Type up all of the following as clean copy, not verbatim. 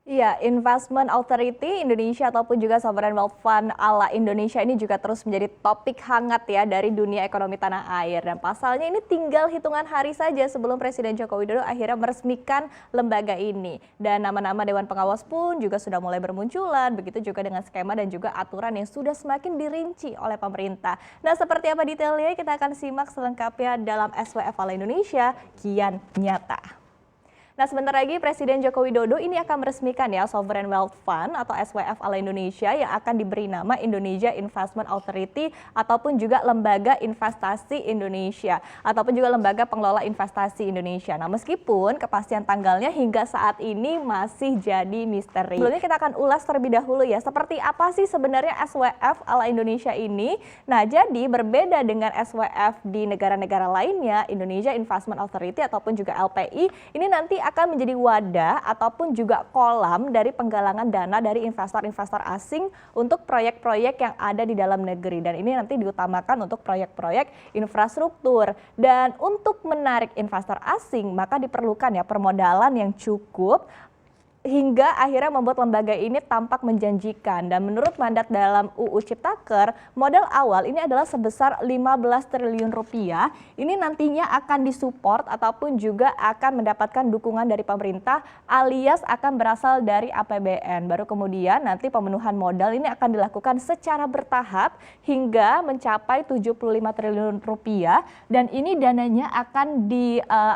Iya, Investment Authority Indonesia ataupun juga Sovereign Wealth Fund ala Indonesia ini juga terus menjadi topik hangat ya dari dunia ekonomi tanah air. Dan pasalnya ini tinggal hitungan hari saja sebelum Presiden Joko Widodo akhirnya meresmikan lembaga ini. Dan nama-nama Dewan Pengawas pun juga sudah mulai bermunculan, begitu juga dengan skema dan juga aturan yang sudah semakin dirinci oleh pemerintah. Nah, seperti apa detailnya kita akan simak selengkapnya dalam SWF ala Indonesia Kian Nyata. Nah, sebentar lagi Presiden Joko Widodo ini akan meresmikan ya Sovereign Wealth Fund atau SWF ala Indonesia yang akan diberi nama Indonesia Investment Authority ataupun juga Lembaga Investasi Indonesia ataupun juga Lembaga Pengelola Investasi Indonesia. Nah, meskipun kepastian tanggalnya hingga saat ini masih jadi misteri. Sebelumnya kita akan ulas terlebih dahulu ya, seperti apa sih sebenarnya SWF ala Indonesia ini? Nah, jadi berbeda dengan SWF di negara-negara lainnya, Indonesia Investment Authority ataupun juga LPI ini nanti akan menjadi wadah ataupun juga kolam dari penggalangan dana dari investor-investor asing untuk proyek-proyek yang ada di dalam negeri. Dan ini nanti diutamakan untuk proyek-proyek infrastruktur. Dan untuk menarik investor asing maka diperlukan ya permodalan yang cukup hingga akhirnya membuat lembaga ini tampak menjanjikan. Dan menurut mandat dalam UU Ciptaker, modal awal ini adalah sebesar 15 triliun rupiah. Ini nantinya akan disupport ataupun juga akan mendapatkan dukungan dari pemerintah alias akan berasal dari APBN. Baru kemudian nanti pemenuhan modal ini akan dilakukan secara bertahap hingga mencapai 75 triliun rupiah. Dan ini dananya akan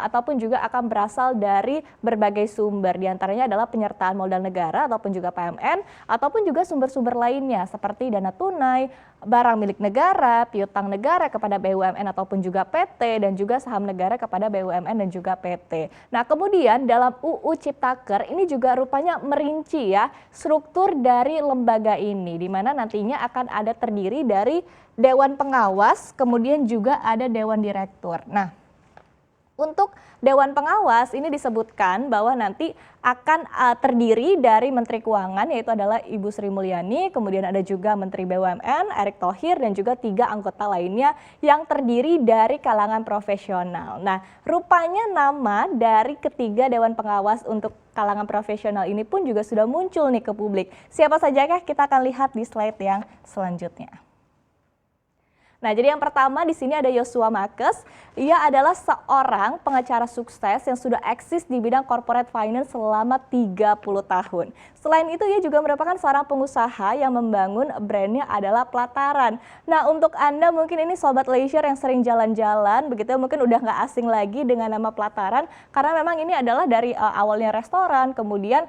ataupun juga akan berasal dari berbagai sumber. Di antaranya adalah penyertaan modal negara ataupun juga PMN ataupun juga sumber-sumber lainnya seperti dana tunai, barang milik negara, piutang negara kepada BUMN ataupun juga PT dan juga saham negara kepada BUMN dan juga PT. Nah, kemudian dalam UU Ciptaker ini juga rupanya merinci ya struktur dari lembaga ini di mana nantinya akan ada terdiri dari Dewan Pengawas, kemudian juga ada Dewan Direktur. Nah, untuk Dewan Pengawas ini disebutkan bahwa nanti akan terdiri dari Menteri Keuangan yaitu adalah Ibu Sri Mulyani, kemudian ada juga Menteri BUMN Erick Thohir dan juga 3 anggota lainnya yang terdiri dari kalangan profesional. Nah, rupanya nama dari ketiga Dewan Pengawas untuk kalangan profesional ini pun juga sudah muncul nih ke publik. Siapa sajakah kita akan lihat di slide yang selanjutnya. Nah, jadi yang pertama di sini ada Yosua Makes. Ia adalah seorang pengacara sukses yang sudah eksis di bidang corporate finance selama 30 tahun. Selain itu, ia juga merupakan seorang pengusaha yang membangun brandnya adalah Pelataran. Nah, untuk Anda mungkin ini sobat leisure yang sering jalan-jalan, begitu mungkin udah nggak asing lagi dengan nama Pelataran, karena memang ini adalah dari awalnya restoran, kemudian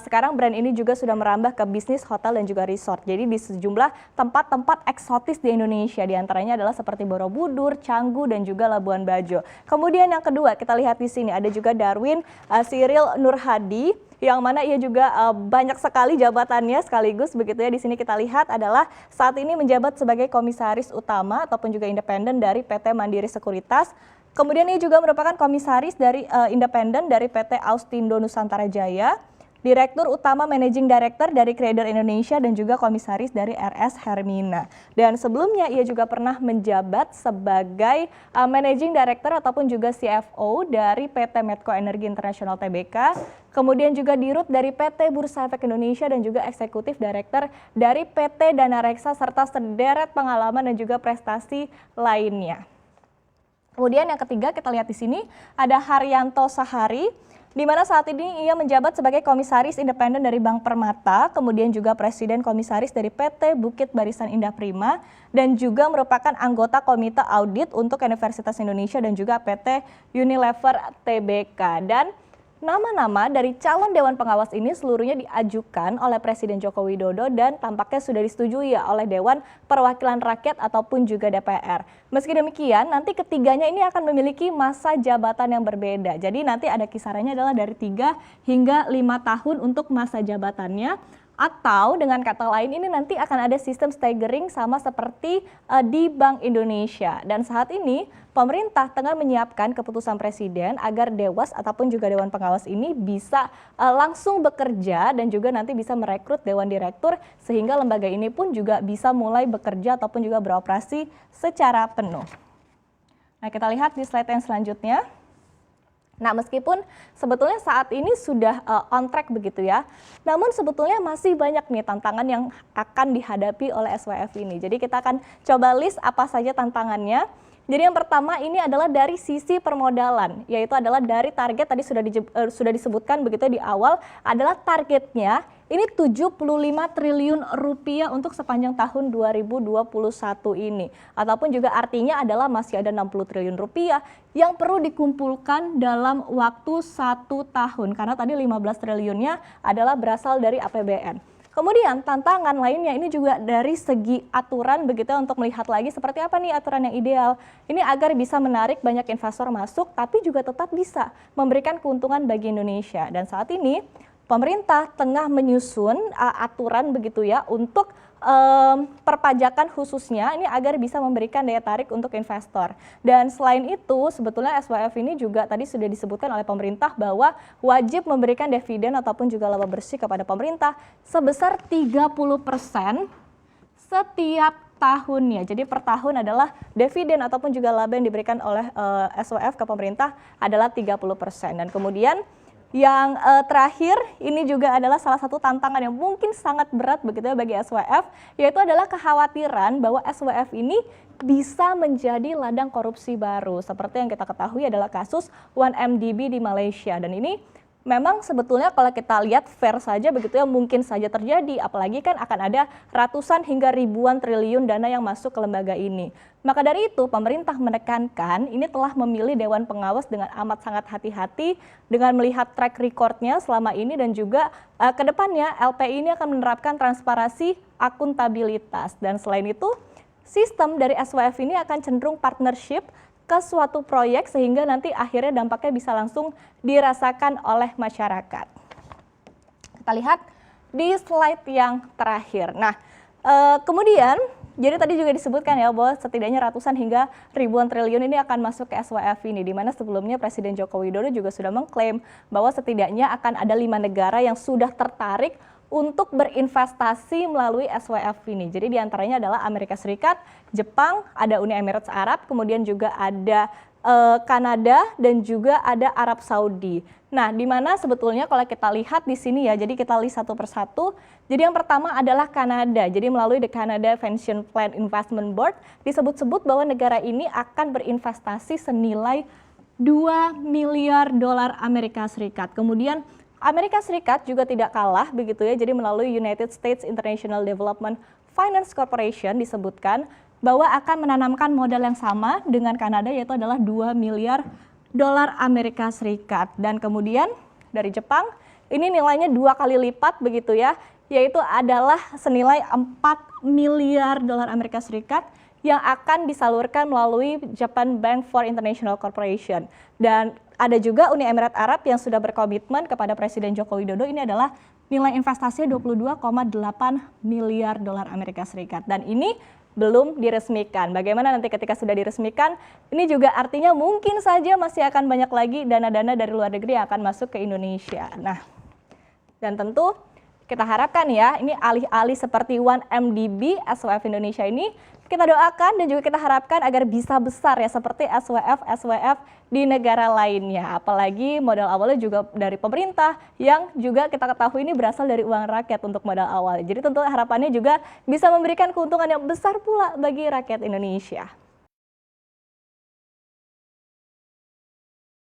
sekarang brand ini juga sudah merambah ke bisnis hotel dan juga resort. Jadi di sejumlah tempat-tempat eksotis di Indonesia, diantaranya adalah seperti Borobudur, Canggu, dan juga Labuan Bajo. Kemudian yang kedua kita lihat di sini ada juga Darwin Cyril Nurhadi, yang mana ia juga banyak sekali jabatannya sekaligus begitu ya. Di sini kita lihat adalah saat ini menjabat sebagai komisaris utama ataupun juga independen dari PT Mandiri Sekuritas. Kemudian ia juga merupakan komisaris dari independen dari PT Austindo Nusantara Jaya, Direktur Utama Managing Director dari Credit Indonesia dan juga komisaris dari RS Hermina. Dan sebelumnya ia juga pernah menjabat sebagai Managing Director ataupun juga CFO dari PT Medco Energi Internasional Tbk. Kemudian juga dirut dari PT Bursa Efek Indonesia dan juga Eksekutif Director dari PT Dana Reksa serta sederet pengalaman dan juga prestasi lainnya. Kemudian yang ketiga kita lihat di sini ada Haryanto Sahari, di mana saat ini ia menjabat sebagai komisaris independen dari Bank Permata, kemudian juga presiden komisaris dari PT Bukit Barisan Indah Prima, dan juga merupakan anggota Komite Audit untuk Universitas Indonesia dan juga PT Unilever Tbk. Dan nama-nama dari calon Dewan Pengawas ini seluruhnya diajukan oleh Presiden Joko Widodo dan tampaknya sudah disetujui ya oleh Dewan Perwakilan Rakyat ataupun juga DPR. Meski demikian, nanti ketiganya ini akan memiliki masa jabatan yang berbeda. Jadi nanti ada kisarannya adalah dari 3 hingga 5 tahun untuk masa jabatannya. Atau dengan kata lain ini nanti akan ada sistem staggering sama seperti di Bank Indonesia. Dan saat ini pemerintah tengah menyiapkan keputusan presiden agar Dewas ataupun juga Dewan Pengawas ini bisa langsung bekerja dan juga nanti bisa merekrut Dewan Direktur sehingga lembaga ini pun juga bisa mulai bekerja ataupun juga beroperasi secara penuh. Nah, kita lihat di slide yang selanjutnya. Nah, meskipun sebetulnya saat ini sudah on track begitu ya, namun sebetulnya masih banyak nih tantangan yang akan dihadapi oleh SWF ini. Jadi kita akan coba list apa saja tantangannya. Jadi yang pertama ini adalah dari sisi permodalan, yaitu adalah dari target tadi sudah disebutkan begitu di awal, adalah targetnya ini 75 triliun rupiah untuk sepanjang tahun 2021 ini. Ataupun juga artinya adalah masih ada 60 triliun rupiah yang perlu dikumpulkan dalam waktu 1 tahun. Karena tadi 15 triliunnya adalah berasal dari APBN. Kemudian tantangan lainnya ini juga dari segi aturan begitu untuk melihat lagi seperti apa nih aturan yang ideal. Ini agar bisa menarik banyak investor masuk tapi juga tetap bisa memberikan keuntungan bagi Indonesia. Dan saat ini pemerintah tengah menyusun aturan begitu ya untuk perpajakan khususnya ini agar bisa memberikan daya tarik untuk investor. Dan selain itu sebetulnya SWF ini juga tadi sudah disebutkan oleh pemerintah bahwa wajib memberikan dividen ataupun juga laba bersih kepada pemerintah sebesar 30% setiap tahunnya. Jadi per tahun adalah dividen ataupun juga laba yang diberikan oleh SWF ke pemerintah adalah 30%. Dan kemudian yang terakhir ini juga adalah salah satu tantangan yang mungkin sangat berat begitu ya bagi SWF, yaitu adalah kekhawatiran bahwa SWF ini bisa menjadi ladang korupsi baru. Seperti yang kita ketahui adalah kasus 1MDB di Malaysia, dan ini memang sebetulnya kalau kita lihat fair saja begitu ya mungkin saja terjadi, apalagi kan akan ada ratusan hingga ribuan triliun dana yang masuk ke lembaga ini. Maka dari itu pemerintah menekankan ini telah memilih Dewan Pengawas dengan amat sangat hati-hati dengan melihat track recordnya selama ini, dan juga ke depannya LPI ini akan menerapkan transparansi akuntabilitas. Dan selain itu sistem dari SWF ini akan cenderung partnership ke suatu proyek sehingga nanti akhirnya dampaknya bisa langsung dirasakan oleh masyarakat. Kita lihat di slide yang terakhir. Nah, kemudian jadi tadi juga disebutkan ya bahwa setidaknya ratusan hingga ribuan triliun ini akan masuk ke SWF ini, di mana sebelumnya Presiden Joko Widodo juga sudah mengklaim bahwa setidaknya akan ada 5 negara yang sudah tertarik untuk berinvestasi melalui SWF ini. Jadi diantaranya adalah Amerika Serikat, Jepang, ada Uni Emirat Arab, kemudian juga ada Kanada, dan juga ada Arab Saudi. Nah, di mana sebetulnya kalau kita lihat di sini ya, jadi kita lihat satu persatu. Jadi yang pertama adalah Kanada. Jadi melalui The Canada Pension Plan Investment Board, disebut-sebut bahwa negara ini akan berinvestasi senilai 2 miliar dolar Amerika Serikat. Kemudian Amerika Serikat juga tidak kalah begitu ya, jadi melalui United States International Development Finance Corporation disebutkan bahwa akan menanamkan modal yang sama dengan Kanada, yaitu adalah 2 miliar dolar Amerika Serikat. Dan kemudian dari Jepang ini nilainya 2 kali lipat begitu ya, yaitu adalah senilai 4 miliar dolar Amerika Serikat yang akan disalurkan melalui Japan Bank for International Corporation. Dan ada juga Uni Emirat Arab yang sudah berkomitmen kepada Presiden Joko Widodo, ini adalah nilai investasinya 22,8 miliar dolar Amerika Serikat. Dan ini belum diresmikan. Bagaimana nanti ketika sudah diresmikan, ini juga artinya mungkin saja masih akan banyak lagi dana-dana dari luar negeri yang akan masuk ke Indonesia. Nah, dan tentu kita harapkan ya, ini alih-alih seperti 1MDB, SWF Indonesia ini kita doakan dan juga kita harapkan agar bisa besar ya seperti SWF di negara lainnya. Apalagi modal awalnya juga dari pemerintah yang juga kita ketahui ini berasal dari uang rakyat untuk modal awal. Jadi tentu harapannya juga bisa memberikan keuntungan yang besar pula bagi rakyat Indonesia.